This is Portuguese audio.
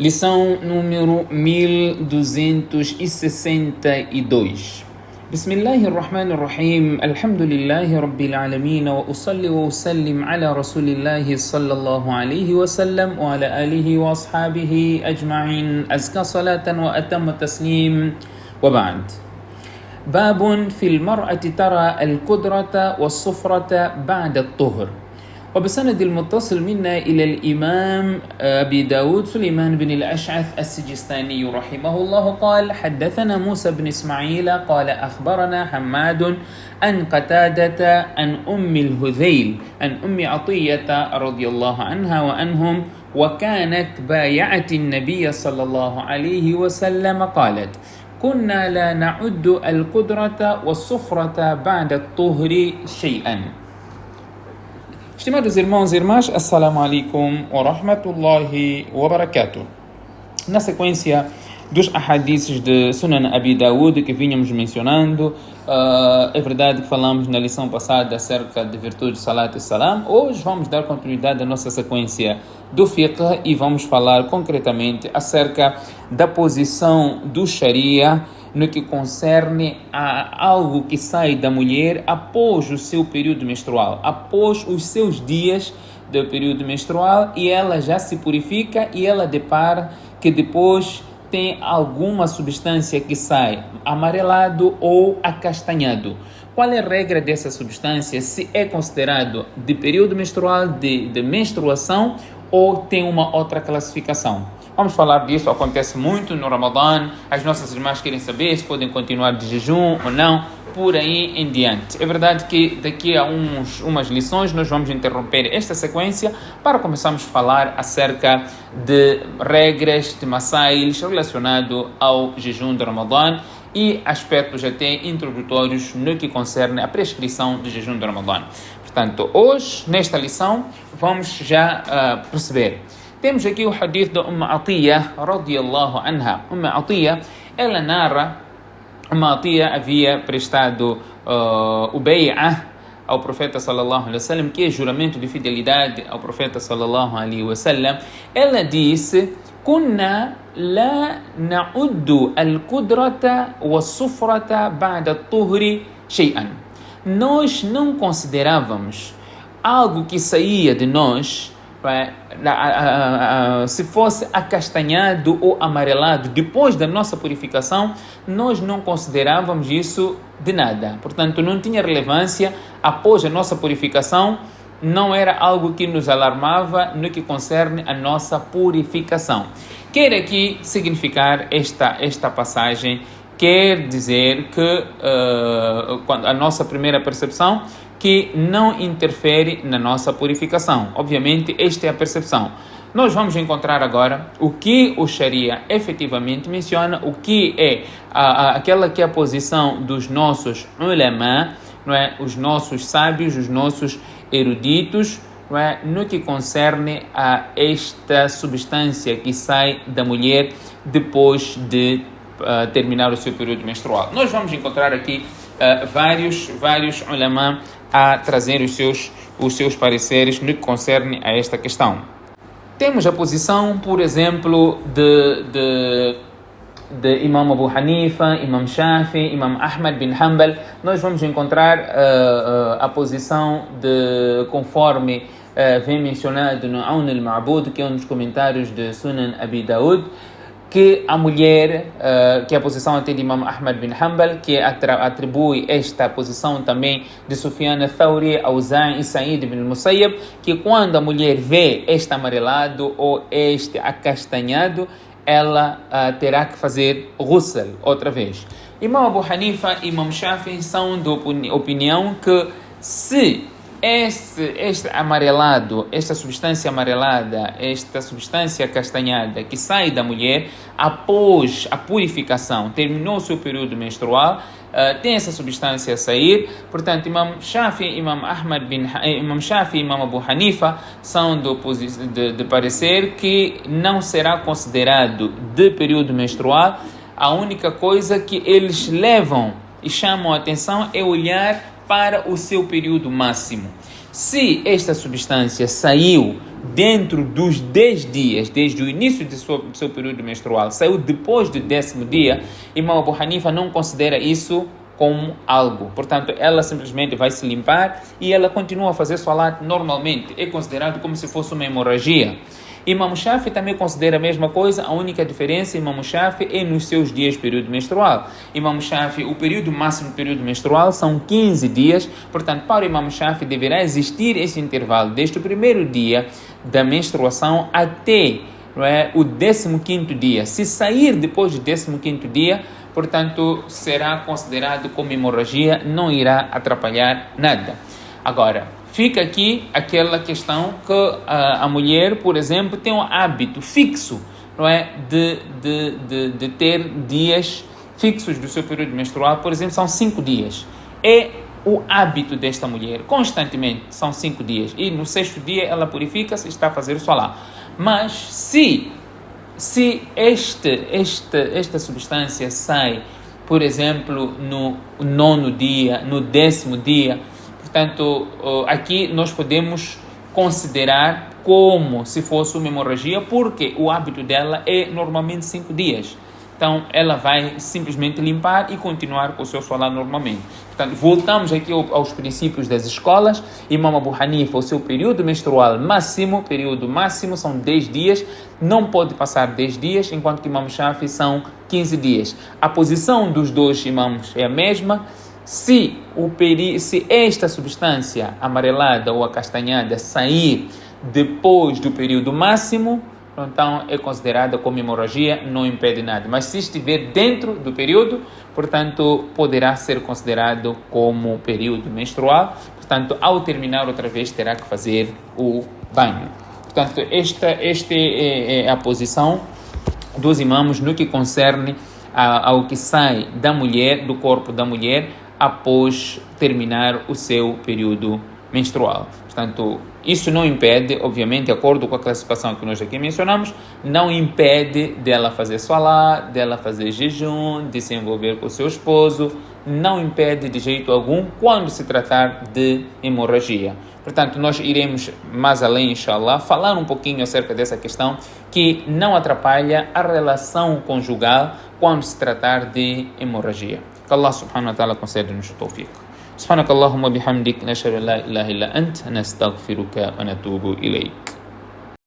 Lição número 1262. Bismillahirrahmanirrahim. Alhamdulillahi Rabbil Alamin. Wa usalli wa usallim ala Rasulillahi sallallahu alayhi wa sallam wa ala alihi wa ashabihi ajma'in. Azka salatan wa atamma taslim. Wa ba'd. باب في المرأة ترى القدرة والصفرة بعد الطهر. وبسند المتصل منا إلى الإمام أبي داود سليمان بن الأشعث السجستاني رحمه الله قال: حدثنا موسى بن إسماعيل قال أخبرنا حماد عن قتادة عن أم الهذيل عن أم عطية رضي الله عنها وعنهم، وكانت بايعت النبي صلى الله عليه وسلم قالت: كنا لا نعد القدرة والصفرة بعد الطهر شيئا. Estimados irmãos e irmãs, Assalamu alaikum wa rahmatullahi wa barakatuh. Na sequência dos ahadiths de Sunan Abi Dawud que vínhamos mencionando, é verdade que falamos na lição passada acerca de virtude de Salat e Salam. Hoje vamos dar continuidade à nossa sequência do fiqh e vamos falar concretamente acerca da posição do Sharia no que concerne a algo que sai da mulher após o seu período menstrual, após os seus dias do período menstrual, e ela já se purifica e ela depara que depois tem alguma substância que sai amarelado ou acastanhado. Qual é a regra dessa substância? Se é considerado de período menstrual, de menstruação, ou tem uma outra classificação? Vamos falar disso, acontece muito no Ramadã. As nossas irmãs querem saber se podem continuar de jejum ou não, por aí em diante. É verdade que daqui a umas lições nós vamos interromper esta sequência para começarmos a falar acerca de regras, de masails relacionados ao jejum do Ramadã e aspectos até introdutórios no que concerne a prescrição do jejum do Ramadã. Portanto, hoje, nesta lição, vamos já perceber. Temos aqui o hadith da Atiyah radiyallahu anha. Atiyah, ela narra, Atiyah havia prestado o bay'ah ao profeta sallallahu alaihi wasallam, que é juramento de fidelidade ao profeta sallallahu alaihi wasallam. Ela disse: "Kunna la na'uddu al-qudrata was-sufrata ba'da at-tuhri shay'an." Nós não considerávamos algo que saía de nós, se fosse acastanhado ou amarelado depois da nossa purificação, nós não considerávamos isso de nada. Portanto, não tinha relevância após a nossa purificação, não era algo que nos alarmava no que concerne a nossa purificação. Quer aqui significar esta passagem, quer dizer que a nossa primeira percepção que não interfere na nossa purificação. Obviamente, esta é a percepção. Nós vamos encontrar agora o que o Sharia efetivamente menciona, o que é aquela que é a posição dos nossos ulama, não é? Os nossos sábios, os nossos eruditos, não é? No que concerne a esta substância que sai da mulher depois de terminar o seu período menstrual. Nós vamos encontrar aqui vários ulama a trazer os seus pareceres no que concerne a esta questão. Temos a posição, por exemplo, de Imam Abu Hanifa, Imam Shafi, Imam Ahmad bin Hanbal. Nós vamos encontrar a posição conforme vem mencionado no Aun al-Ma'bud, que é um dos comentários de Sunan Abi Dawud, que a mulher, que é a posição até de Imam Ahmad bin Hanbal, que atribui esta posição também de Sufyan al-Thawri, Auza'i e Sa'id ibn al-Musayyab, que quando a mulher vê este amarelado ou este acastanhado, ela terá que fazer ghusl outra vez. Imam Abu Hanifa e Imam Shafi são de opinião que se este amarelado, esta substância amarelada, esta substância castanhada que sai da mulher após a purificação, terminou o seu período menstrual, tem essa substância a sair. Portanto, Imam Shafi e Imam Abu Hanifa são de parecer que não será considerado de período menstrual. A única coisa que eles levam e chamam a atenção é olhar para o seu período máximo. Se esta substância saiu dentro dos 10 dias, desde o início do seu período menstrual, saiu depois do 10º dia, Imam Abu Hanifa não considera isso como algo. Portanto, ela simplesmente vai se limpar e ela continua a fazer salat normalmente. É considerado como se fosse uma hemorragia. Imam Shafi também considera a mesma coisa, a única diferença Imam Shafi é nos seus dias de período menstrual. Imam Shafi, o período máximo do período menstrual são 15 dias, portanto, para o Imam Shafi deverá existir esse intervalo desde o primeiro dia da menstruação até o 15º dia. Se sair depois do 15º dia, portanto, será considerado como hemorragia, não irá atrapalhar nada. Agora, fica aqui aquela questão que a mulher, por exemplo, tem um hábito fixo, não é? De ter dias fixos do seu período menstrual, por exemplo, são 5 dias. É o hábito desta mulher, constantemente, são 5 dias. E no 6º dia ela purifica-se e está a fazer o salat. Mas se esta substância sai, por exemplo, no 9º dia, no 10º dia, portanto, aqui nós podemos considerar como se fosse uma hemorragia, porque o hábito dela é normalmente 5 dias. Então, ela vai simplesmente limpar e continuar com o seu salat normalmente. Portanto, voltamos aqui aos princípios das escolas. Imam Abu Hanifa, o seu período menstrual máximo, são 10 dias, não pode passar 10 dias, enquanto que Imam Shafi são 15 dias. A posição dos dois imãos é a mesma. Se esta substância amarelada ou acastanhada sair depois do período máximo, então é considerada como hemorragia, não impede nada. Mas se estiver dentro do período, portanto, poderá ser considerado como período menstrual. Portanto, ao terminar outra vez, terá que fazer o banho. Portanto, esta é a posição dos imãos no que concerne ao que sai da mulher, do corpo da mulher, após terminar o seu período menstrual. Portanto, isso não impede, obviamente, de acordo com a classificação que nós aqui mencionamos, não impede dela fazer salat, dela fazer jejum, de se envolver com o seu esposo, não impede de jeito algum quando se tratar de hemorragia. Portanto, nós iremos mais além, inshallah, falar um pouquinho acerca dessa questão que não atrapalha a relação conjugal quando se tratar de hemorragia. Que Allah subhanahu wa ta'ala concede-nos o tawfiq. سبحانك اللهم وبحمدك نشهد أن لا إله إلا أنت نستغفرك ونتوب إليك